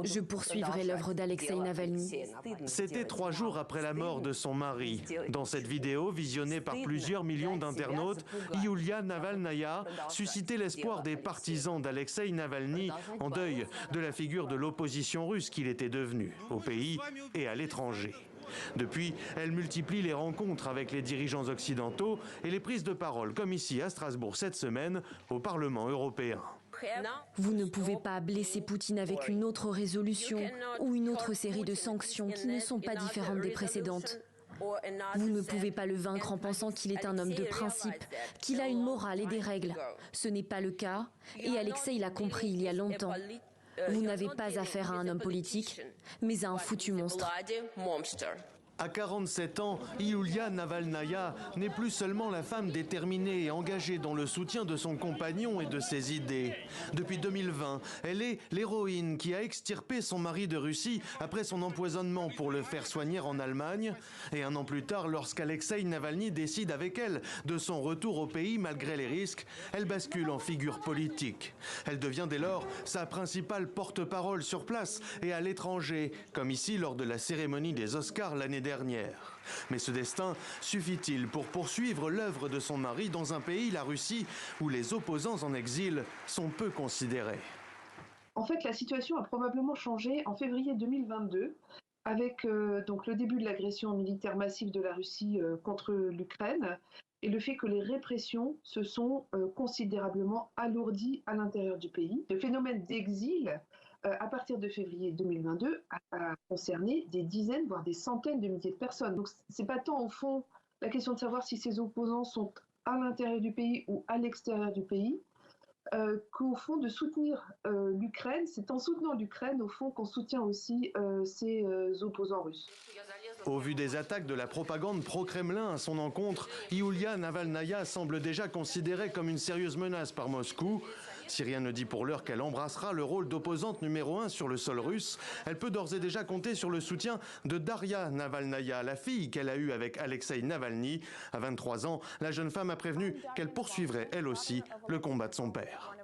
Je poursuivrai l'œuvre d'Alexeï Navalny. C'était 3 jours après la mort de son mari. Dans cette vidéo, visionnée par plusieurs millions d'internautes, Yulia Navalnaya suscitait l'espoir des partisans d'Alexeï Navalny en deuil de la figure de l'opposition russe qu'il était devenu, au pays et à l'étranger. Depuis, elle multiplie les rencontres avec les dirigeants occidentaux et les prises de parole, comme ici à Strasbourg cette semaine, au Parlement européen. Vous ne pouvez pas blesser Poutine avec une autre résolution ou une autre série de sanctions qui ne sont pas différentes des précédentes. Vous ne pouvez pas le vaincre en pensant qu'il est un homme de principe, qu'il a une morale et des règles. Ce n'est pas le cas, et Alexeï l'a compris il y a longtemps. Vous n'avez pas affaire à un homme politique, mais à un foutu monstre. À 47 ans, Yulia Navalnaya n'est plus seulement la femme déterminée et engagée dans le soutien de son compagnon et de ses idées. Depuis 2020, elle est l'héroïne qui a extirpé son mari de Russie après son empoisonnement pour le faire soigner en Allemagne. Et 1 an plus tard, lorsqu'Alexeï Navalny décide avec elle de son retour au pays malgré les risques, elle bascule en figure politique. Elle devient dès lors sa principale porte-parole sur place et à l'étranger, comme ici lors de la cérémonie des Oscars l'année dernière. Mais ce destin suffit-il pour poursuivre l'œuvre de son mari dans un pays, la Russie, où les opposants en exil sont peu considérés? En fait, la situation a probablement changé en février 2022 avec donc le début de l'agression militaire massive de la Russie contre l'Ukraine et le fait que les répressions se sont considérablement alourdies à l'intérieur du pays. Le phénomène d'exil à partir de février 2022, a concerné des dizaines, voire des centaines de milliers de personnes. Donc, ce n'est pas tant, au fond, la question de savoir si ces opposants sont à l'intérieur du pays ou à l'extérieur du pays, qu'au fond, de soutenir l'Ukraine, c'est en soutenant l'Ukraine, au fond, qu'on soutient aussi ces opposants russes. Au vu des attaques de la propagande pro-Kremlin à son encontre, Yulia Navalnaya semble déjà considérée comme une sérieuse menace par Moscou. Si rien ne dit pour l'heure qu'elle embrassera le rôle d'opposante numéro 1 sur le sol russe, elle peut d'ores et déjà compter sur le soutien de Daria Navalnaya, la fille qu'elle a eue avec Alexeï Navalny. À 23 ans, la jeune femme a prévenu qu'elle poursuivrait elle aussi le combat de son père.